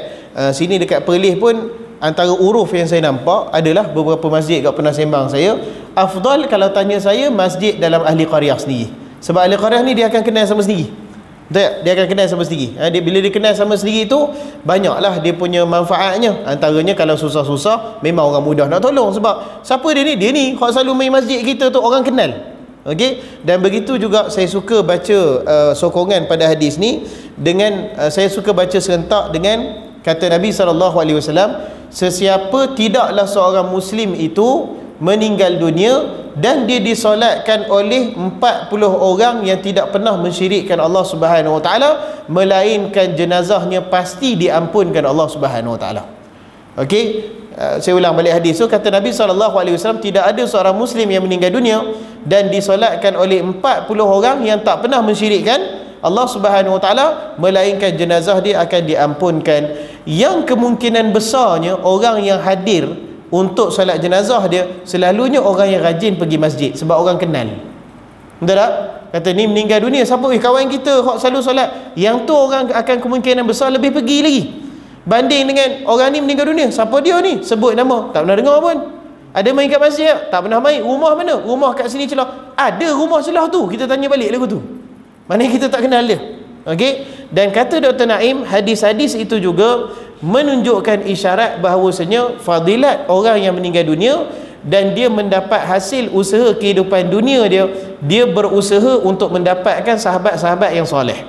sini dekat Perlis pun, antara uruf yang saya nampak adalah beberapa masjid kat pernah sembang saya, afdal kalau tanya saya masjid dalam ahli qaryah sendiri. Sebab ahli qaryah ni dia akan kenal sama sendiri. Betul tak? Dia akan kenal sama sendiri. Bila dia kenal sama sendiri tu, banyaklah dia punya manfaatnya. Antaranya kalau susah-susah, memang orang mudah nak tolong. Sebab siapa dia ni? Dia ni hak selalu main masjid kita tu, orang kenal. Okey, dan begitu juga saya suka baca sokongan pada hadis ni dengan saya suka baca serentak dengan kata Nabi SAW, sesiapa tidaklah seorang Muslim itu meninggal dunia dan dia disolatkan oleh 40 orang yang tidak pernah mensyirikkan Allah Subhanahu Wa Taala, melainkan jenazahnya pasti diampunkan Allah Subhanahu Wa Taala. Okey, saya ulang balik hadis tu. Kata Nabi SAW, tidak ada seorang Muslim yang meninggal dunia dan disolatkan oleh 40 orang yang tak pernah mensyirikkan Allah Subhanahu Wa Taala, melainkan jenazah dia akan diampunkan. Yang kemungkinan besarnya orang yang hadir untuk solat jenazah dia selalunya orang yang rajin pergi masjid, sebab orang kenal. Betul tak? Kata ni meninggal dunia, siapa? Kawan kita hok selalu solat. Yang tu orang akan kemungkinan besar lebih pergi lagi banding dengan orang ni meninggal dunia. Siapa dia ni? Sebut nama, tak pernah dengar pun. Ada main kat masjid? Tak pernah main. Rumah mana? Rumah kat sini Celah. Ada rumah Celah tu. Kita tanya balik lagu tu. Mana kita tak kenal dia. Okey. Dan kata Dr. Naim, hadis-hadis itu juga menunjukkan isyarat bahawasanya fadilat orang yang meninggal dunia dan dia mendapat hasil usaha kehidupan dunia dia, dia berusaha untuk mendapatkan sahabat-sahabat yang soleh.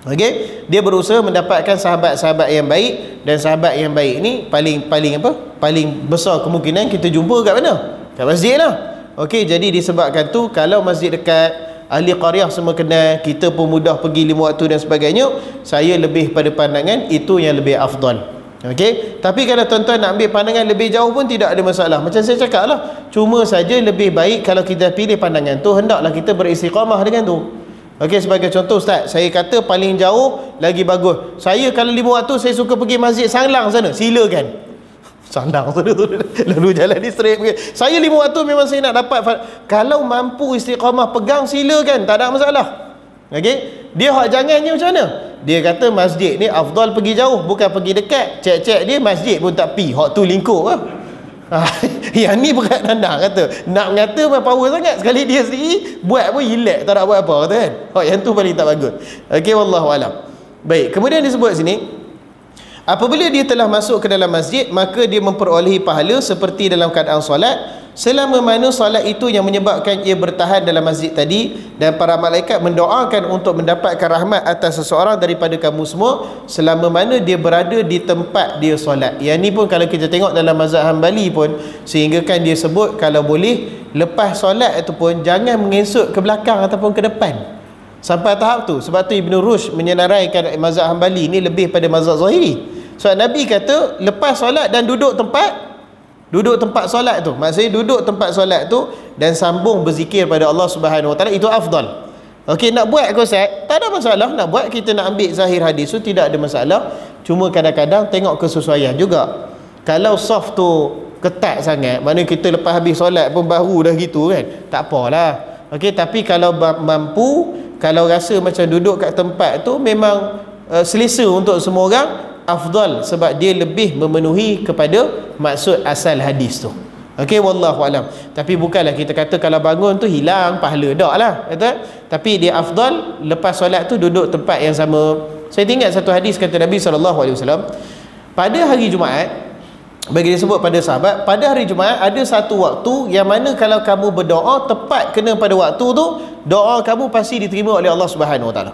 Okey, dia berusaha mendapatkan sahabat-sahabat yang baik, dan sahabat yang baik ni paling besar kemungkinan kita jumpa kat mana? Kat masjid lah. Okey, jadi disebabkan tu kalau masjid dekat, ahli qaryah semua kenal, kita pun mudah pergi 5 waktu dan sebagainya, saya lebih pada pandangan itu yang lebih afdal. Okey, tapi kalau tuan-tuan nak ambil pandangan lebih jauh pun tidak ada masalah. Macam saya cakap lah, cuma saja lebih baik kalau kita pilih pandangan tu, hendaklah kita beristiqamah dengan tu. Okey, sebagai contoh Ustaz, saya kata paling jauh lagi bagus. Saya kalau 5 waktu saya suka pergi masjid Sanglang sana, silakan. Sandang sana tu lalu jalan ni straight pergi. Saya 5 waktu memang saya nak dapat, kalau mampu istiqamah pegang silakan, tak ada masalah. Okey, dia hak jangannya macam mana? Dia kata masjid ni afdal pergi jauh, bukan pergi dekat. Cek dia masjid pun tak pi, hak tu lingkup lah. Yang ni berat nandang kata. Nak mengata memang power sangat, sekali dia sendiri buat pun relax, tak nak buat apa kata kan. Hak yang tu paling tak bagus. Okey, wallahu alam. Baik, kemudian disebut sini, apabila dia telah masuk ke dalam masjid, maka dia memperolehi pahala seperti dalam keadaan solat, selama mana solat itu yang menyebabkan ia bertahan dalam masjid tadi, dan para malaikat mendoakan untuk mendapatkan rahmat atas seseorang daripada kamu semua selama mana dia berada di tempat dia solat. Yang ni pun kalau kita tengok dalam mazhab Hambali pun, sehinggakan dia sebut kalau boleh lepas solat itu pun jangan mengesut ke belakang ataupun ke depan sampai tahap tu. Sebab tu Ibn Rushd menyenaraikan mazhab Hambali ni lebih pada mazhab Zahiri. So Nabi kata lepas solat dan duduk tempat solat tu, maksudnya duduk tempat solat tu dan sambung berzikir pada Allah Subhanahu Wa Taala, itu afdal. Okey, nak buat ke Ustaz? Tak ada masalah nak buat, kita nak ambil zahir hadis tu tidak ada masalah. Cuma kadang-kadang tengok kesesuaian juga. Kalau soft tu ketat sangat, mana kita lepas habis solat pun baru dah gitu kan, tak apalah. Okey, tapi kalau mampu, kalau rasa macam duduk kat tempat tu memang selesa untuk semua orang, afdal, sebab dia lebih memenuhi kepada maksud asal hadis tu. Okey, wallahu alam. Tapi bukanlah kita kata kalau bangun tu hilang pahala, dak lah kata. Tapi dia afdal lepas solat tu duduk tempat yang sama. Saya ingat satu hadis kata Nabi SAW, pada hari Jumaat, bagi disebut pada sahabat, pada hari Jumaat ada satu waktu yang mana kalau kamu berdoa tepat kena pada waktu tu, doa kamu pasti diterima oleh Allah Subhanahu Wa Taala.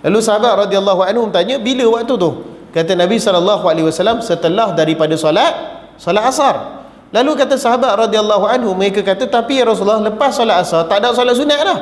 Lalu sahabat radhiyallahu anhum tanya, bila waktu tu? Kata Nabi SAW, setelah daripada solat asar. Lalu kata sahabat radhiyallahu anhu, mereka kata, tapi ya Rasulullah, lepas solat asar tak ada solat sunat dah.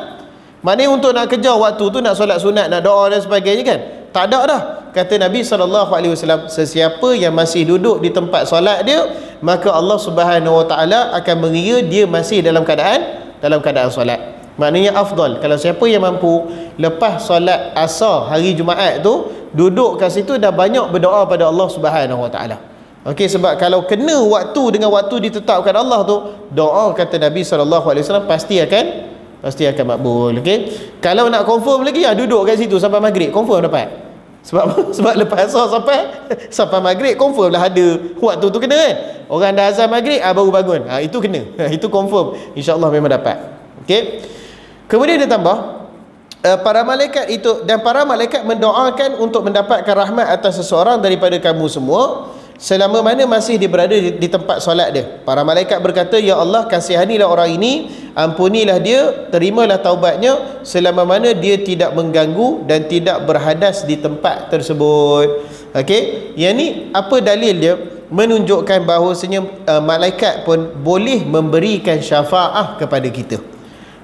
Maknanya untuk nak kejar waktu tu, nak solat sunat, nak doa dan sebagainya kan, tak ada dah. Kata Nabi SAW, sesiapa yang masih duduk di tempat solat dia, maka Allah Subhanahu Wa Taala akan mengira dia masih dalam keadaan solat. Maknanya afdal kalau siapa yang mampu lepas solat asar hari Jumaat tu duduk kat situ, dah banyak berdoa pada Allah Subhanahu Wa Taala. Okey, sebab kalau kena waktu dengan waktu ditetapkan Allah tu, doa kata Nabi SAW pasti akan makbul. Okey. Kalau nak confirm lagi, duduk kat situ sampai maghrib, confirm dapat. Sebab lepas asar sampai maghrib confirm lah ada waktu tu kena kan. Orang dah azan maghrib baru bangun. Itu kena. Itu confirm. Insya-Allah memang dapat. Okey. Kemudian dia tambah para malaikat itu, dan para malaikat mendoakan untuk mendapatkan rahmat atas seseorang daripada kamu semua selama mana masih dia berada di tempat solat dia. Para malaikat berkata, ya Allah, kasihanilah orang ini, ampunilah dia, terimalah taubatnya selama mana dia tidak mengganggu dan tidak berhadas di tempat tersebut. Okey, yang ni apa dalil dia? Menunjukkan bahawasanya malaikat pun boleh memberikan syafaat kepada kita.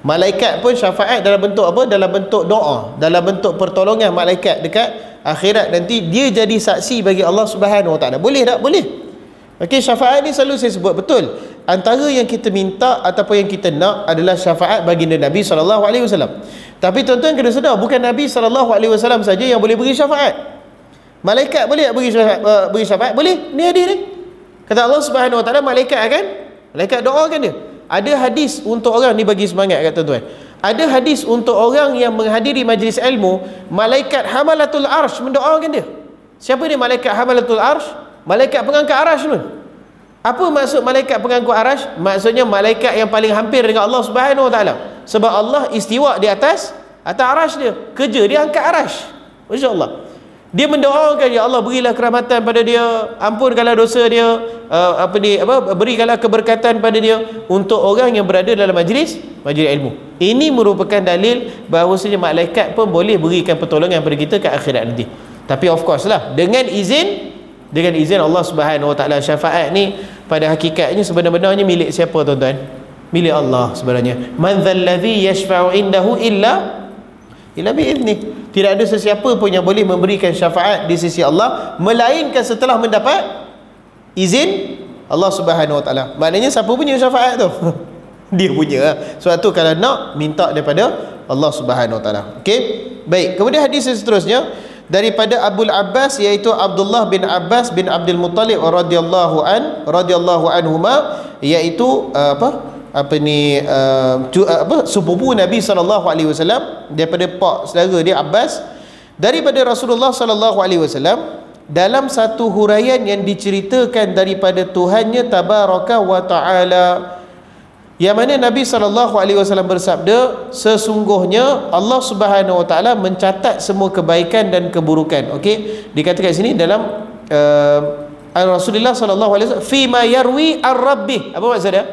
Malaikat pun syafaat dalam bentuk apa? Dalam bentuk doa, dalam bentuk pertolongan malaikat dekat akhirat nanti, dia jadi saksi bagi Allah Subhanahu Wa Taala. Boleh tak? Boleh. Okey, syafaat ni selalu saya sebut betul. Antara yang kita minta ataupun yang kita nak adalah syafaat baginda Nabi SAW. Tapi tuan-tuan kena sedar, bukan Nabi SAW saja yang boleh beri syafaat. Malaikat boleh tak beri syafaat? Boleh. Ni hadir ni. Kata Allah Subhanahu Wa Taala, malaikat doakan dia. Ada hadis untuk orang ni, bagi semangat kat tuan-tuan. Ada hadis untuk orang yang menghadiri majlis ilmu, malaikat hamalatul arsh mendoakan dia. Siapa dia malaikat hamalatul arsh? Malaikat pengangkat arsh tu. Apa maksud malaikat pengangkat arsh? Maksudnya malaikat yang paling hampir dengan Allah Subhanahu Wa Taala. Sebab Allah istiwa di atas arsh dia. Kerja dia angkat arsh. Masya-Allah. Dia mendoakan, ya Allah, berilah kerahmatan pada dia, ampunkanlah dosa dia, berikanlah keberkatan pada dia, untuk orang yang berada dalam majlis ilmu. Ini merupakan dalil bahawasanya malaikat pun boleh berikan pertolongan pada kita ke akhirat nanti. Tapi of course lah, dengan izin Allah Subhanahu Wa Taala. Syafaat ni pada hakikatnya sebenarnya milik siapa tuan-tuan? Milik Allah sebenarnya. Man dzalladzi yashfa'u indahu illa bi'idznih. Tidak ada sesiapa pun yang boleh memberikan syafaat di sisi Allah melainkan setelah mendapat izin Allah Subhanahu Wa Taala. Maknanya siapa punya syafaat tu? Dia punya. Sebab tu kalau nak, minta daripada Allah Subhanahu Wa Taala. Okey. Baik. Kemudian hadis seterusnya daripada Abul Abbas, iaitu Abdullah bin Abbas bin Abdul Muttalib radhiyallahu anhuma, iaitu sepupu Nabi SAW, daripada pak saudara dia Abbas, daripada Rasulullah SAW, dalam satu huraian yang diceritakan daripada Tuhannya tabaraka wa taala, yang mana Nabi SAW bersabda, sesungguhnya Allah Subhanahu Wa Taala mencatat semua kebaikan dan keburukan. Okey, dikatakan sini dalam Rasulullah SAW fima yarwi ar-rabbih. Apa maksudnya?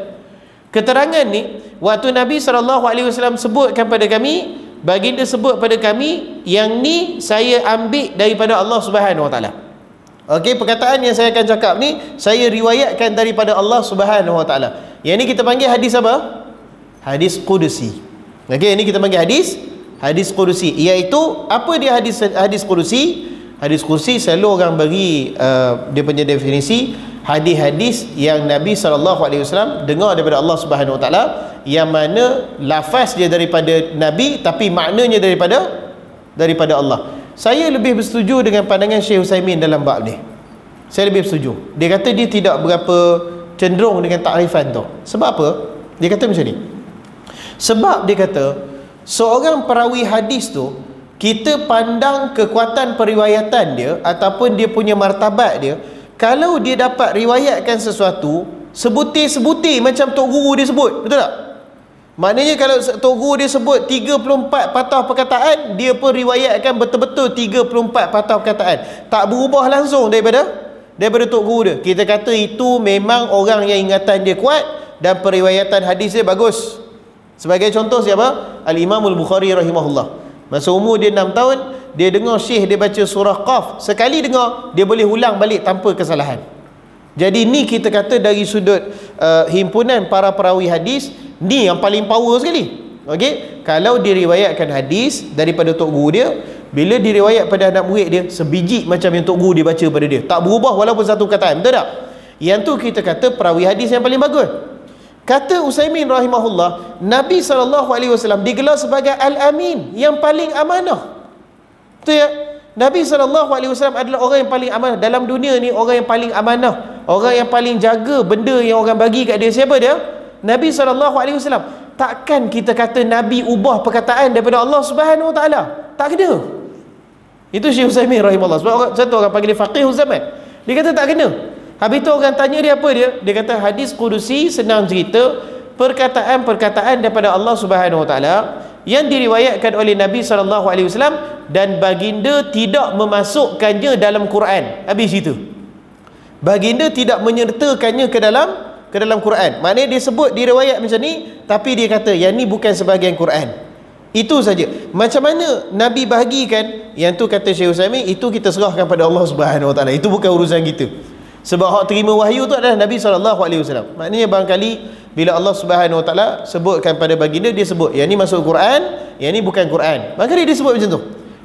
Keterangan ni, waktu Nabi SAW sebutkan pada kami, baginda sebut pada kami, yang ni saya ambil daripada Allah Subhanahu Wa Taala. Okey, perkataan yang saya akan cakap ni saya riwayatkan daripada Allah Subhanahu Wa Taala. Yang ni kita panggil hadis apa? Hadis Qudusi. Okey, ini kita panggil hadis Qudusi. Iaitu apa dia hadis Qudusi? Hadis Qudusi selalu orang bagi dia punya definisi, hadis-hadis yang Nabi SAW dengar daripada Allah Subhanahu Wa Taala, yang mana lafaz dia daripada Nabi tapi maknanya daripada Allah. Saya lebih bersetuju dengan pandangan Syekh Utsaimin dalam bab ni. Saya lebih bersetuju. Dia kata dia tidak berapa cenderung dengan takrifan tu. Sebab apa? Dia kata macam ni. Sebab dia kata seorang perawi hadis tu, kita pandang kekuatan periwayatan dia ataupun dia punya martabat dia. Kalau dia dapat riwayatkan sesuatu sebutir-sebutir macam Tok Guru dia sebut, betul tak? Maknanya kalau Tok Guru dia sebut 34 patah perkataan, dia pun riwayatkan betul-betul 34 patah perkataan, tak berubah langsung daripada Tok Guru dia. Kita kata itu memang orang yang ingatan dia kuat dan periwayatan hadis dia bagus. Sebagai contoh siapa? Al-Imam Al-Bukhari rahimahullah. Masa umur dia 6 tahun, dia dengar syekh dia baca surah Qaf. Sekali dengar, dia boleh ulang balik tanpa kesalahan. Jadi ni kita kata dari sudut himpunan para perawi hadis, ni yang paling power sekali. Okey, kalau diriwayatkan hadis daripada tok guru dia, bila diriwayat pada anak murid dia, sebiji macam yang tok guru dia baca pada dia, tak berubah walaupun satu kataan. Betul tak? Yang tu kita kata perawi hadis yang paling bagus. Kata Utsaimin rahimahullah, Nabi SAW digelar sebagai Al-Amin, yang paling amanah. Betul ya? Nabi SAW adalah orang yang paling amanah. Dalam dunia ni, orang yang paling amanah Orang yang paling jaga benda yang orang bagi kat dia, siapa dia? Nabi SAW. Takkan kita kata Nabi ubah perkataan daripada Allah Subhanahu Wa Taala? Tak kena. Itu Syekh Utsaimin rahimahullah. Sebab satu orang panggil dia faqih zaman. Dia kata tak kena. Habis tu orang tanya dia apa dia? Dia kata hadis qudusi senang cerita, perkataan-perkataan daripada Allah Subhanahu Wa Taala yang diriwayatkan oleh Nabi SAW dan baginda tidak memasukkannya dalam Quran. Habis itu. Baginda tidak menyertakannya ke dalam Quran. Maknanya dia sebut diriwayat macam ni, tapi dia kata yang ni bukan sebahagian Quran. Itu saja. Macam mana Nabi bahagikan, yang tu kata Syekh Utsaimin, itu kita serahkan pada Allah Subhanahu Wa Taala. Itu bukan urusan kita. Sebab hak terima wahyu tu adalah Nabi SAW. Maknanya barangkali bila Allah Subhanahu Wa Taala sebutkan pada baginda, dia sebut yang ni masuk Quran, yang ni bukan Quran. Barangkali dia sebut macam tu.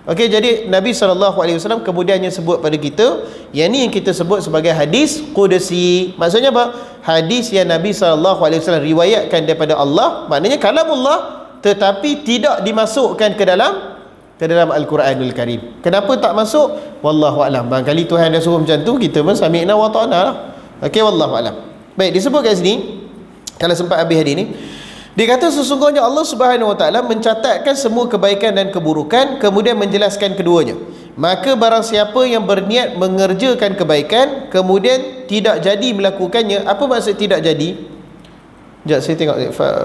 Okey, jadi Nabi SAW kemudiannya sebut pada kita, yang ni yang kita sebut sebagai hadis qudusi. Maksudnya apa? Hadis yang Nabi SAW riwayatkan daripada Allah, maknanya kalamullah, tetapi tidak dimasukkan ke dalam Al-Quranul Karim. Kenapa tak masuk? Wallahu a'lam. Barangkali Tuhan dah suruh macam tu, kita pun sami'na wa ta'na lah. Okey, wallahu a'lam. Baik, disebut kat sini, kalau sempat habis hari ni, dia kata sesungguhnya Allah Subhanahu Wa Taala mencatatkan semua kebaikan dan keburukan, kemudian menjelaskan keduanya. Maka barang siapa yang berniat mengerjakan kebaikan kemudian tidak jadi melakukannya, apa maksud tidak jadi? Sekejap saya tengok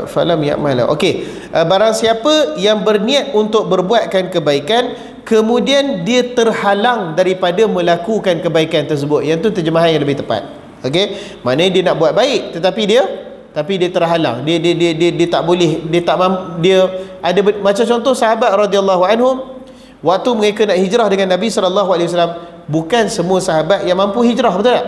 falam ya'mal. Okey, barang siapa yang berniat untuk berbuatkan kebaikan kemudian dia terhalang daripada melakukan kebaikan tersebut. Yang tu terjemahan yang lebih tepat. Okey, maknanya dia nak buat baik tetapi dia terhalang. Dia tak boleh, dia ada macam contoh sahabat radhiyallahu anhum waktu mereka nak hijrah dengan Nabi SAW, bukan semua sahabat yang mampu hijrah, betul tak?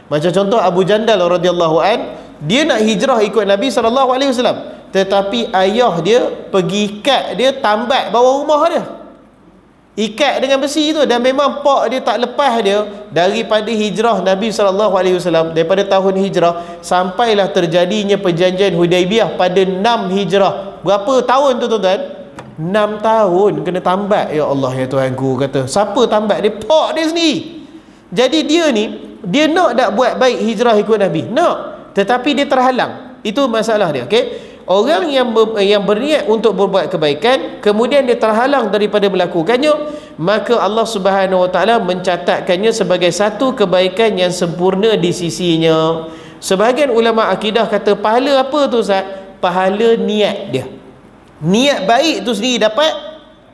Macam contoh Abu Jandal radhiyallahu an, dia nak hijrah ikut Nabi SAW, tetapi ayah dia pergi ikat dia tambat bawah rumah dia, ikat dengan besi tu, dan memang pak dia tak lepas dia daripada hijrah Nabi SAW, daripada tahun hijrah sampailah terjadinya perjanjian Hudaibiyah pada 6 hijrah. Berapa tahun tu tuan-tuan? 6 tahun kena tambat. Ya Allah ya Tuhanku, kata siapa tambat dia? Pak dia sendiri. Jadi dia ni, dia nak buat baik hijrah ikut Nabi, nak, tetapi dia terhalang. Itu masalah dia. Okey, orang yang berniat untuk berbuat kebaikan kemudian dia terhalang daripada melakukannya, maka Allah Subhanahu Wa Taala mencatatkannya sebagai satu kebaikan yang sempurna di sisinya. Sebahagian ulama akidah kata pahala apa tu Ustaz? Pahala niat dia. Niat baik tu sendiri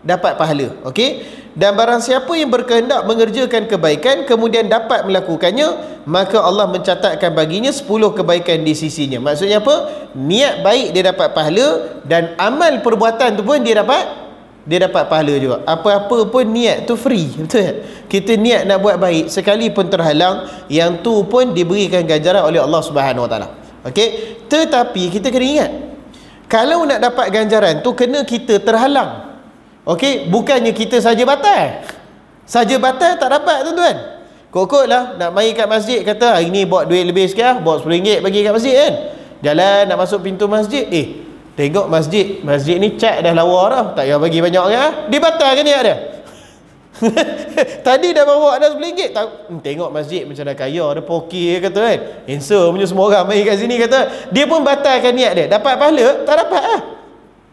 dapat pahala. Okey, dan barang siapa yang berkehendak mengerjakan kebaikan kemudian dapat melakukannya, maka Allah mencatatkan baginya 10 kebaikan di sisinya. Maksudnya apa? Niat baik dia dapat pahala, dan amal perbuatan tu pun dia dapat pahala juga. Apa-apa pun niat tu free, betul tak? Kita niat nak buat baik, sekalipun terhalang, yang tu pun diberikan ganjaran oleh Allah Subhanahu Wa Taala. Okey, tetapi kita kena ingat, kalau nak dapat ganjaran tu kena kita terhalang. Okey, bukannya kita saja batal. Saja batal tak dapat tuan-tuan. Kok-kok lah nak main kat masjid, kata hari ni bawa duit lebih sikit lah, bawa RM10 bagi kat masjid kan. Jalan nak masuk pintu masjid, tengok masjid ni cat dah lawa dah, tak payah bagi banyak kan. Dia batal kan niat dia? Tadi dah bawa dah RM10, tengok masjid macam dah kaya, ada pokey kata kan. Handsome punya semua orang main kat sini, kata dia pun batalkan niat dia. Dapat pahala? Tak dapat lah.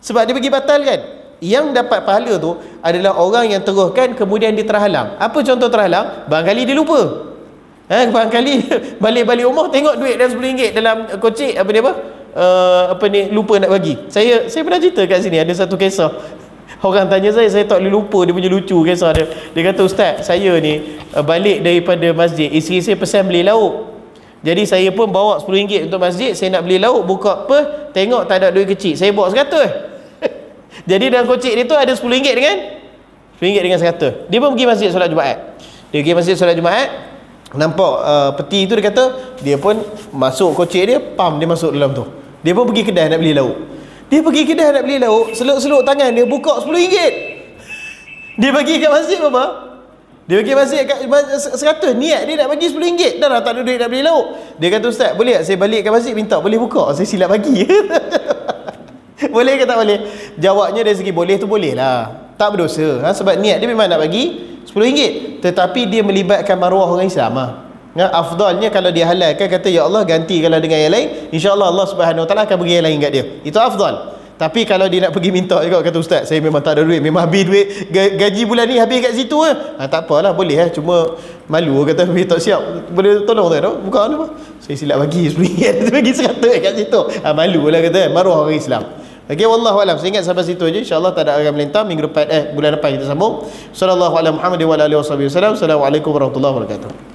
Sebab dia bagi batal kan. Yang dapat pahala tu adalah orang yang teruskan kemudian dia terhalang. Apa contoh terhalang? Barangkali dia lupa. Barangkali balik-balik rumah tengok duit dah RM10 dalam kocik, lupa nak bagi. Saya pernah cerita kat sini, ada satu kisah. Orang tanya saya tak boleh lupa, dia punya lucu kisah dia. Dia kata, Ustaz, saya ni balik daripada masjid, isteri saya pesan beli lauk. Jadi saya pun bawa RM10 untuk masjid, saya nak beli lauk, buka tengok tak ada duit kecil, saya bawa RM100. Jadi dalam kocik dia tu ada RM10 dengan RM100. Dia pun pergi masjid solat Jumaat. Dia pergi masjid solat Jumaat, nampak peti tu, dia kata dia pun masuk kocik dia, dia masuk dalam tu. Dia pun pergi kedai nak beli lauk. Dia pergi kedai nak beli lauk, seluk-seluk tangan dia buka RM10. Dia bagi kat masjid berapa? Dia bagi masjid kat RM100. Niat dia nak bagi RM10. Dah tak ada duit nak beli lauk. Dia kata, Ustaz, boleh tak saya balik kat masjid minta boleh buka? Saya silap bagi. Boleh ke tak boleh? Jawabnya dari segi boleh tu boleh lah, tak berdosa. Sebab niat dia memang nak bagi RM10, tetapi dia melibatkan maruah orang Islam lah. Afdalnya kalau dia halalkan, kata ya Allah ganti kalau dengan yang lain, insya-Allah Allah Subhanahu Wa Taala akan bagi yang lain kat dia. Itu afdal. Tapi kalau dia nak pergi minta juga, kata ustaz saya memang tak ada duit, memang habis duit, gaji bulan ni habis kat situ tak apalah, boleh cuma malu kata habis tak siap, boleh tolong tak bukan apa, saya silap bagi RM10 bagi 100 kat situ, malulah kata, maruah orang Islam. Okey, wallahu alam. Saya ingat sampai situ aja, insya-Allah tak ada akan melintang. Minggu depan bulan depan kita sambung. Sallallahu alaihi Muhammad wa alihi wasallam. Assalamualaikum warahmatullahi wabarakatuh.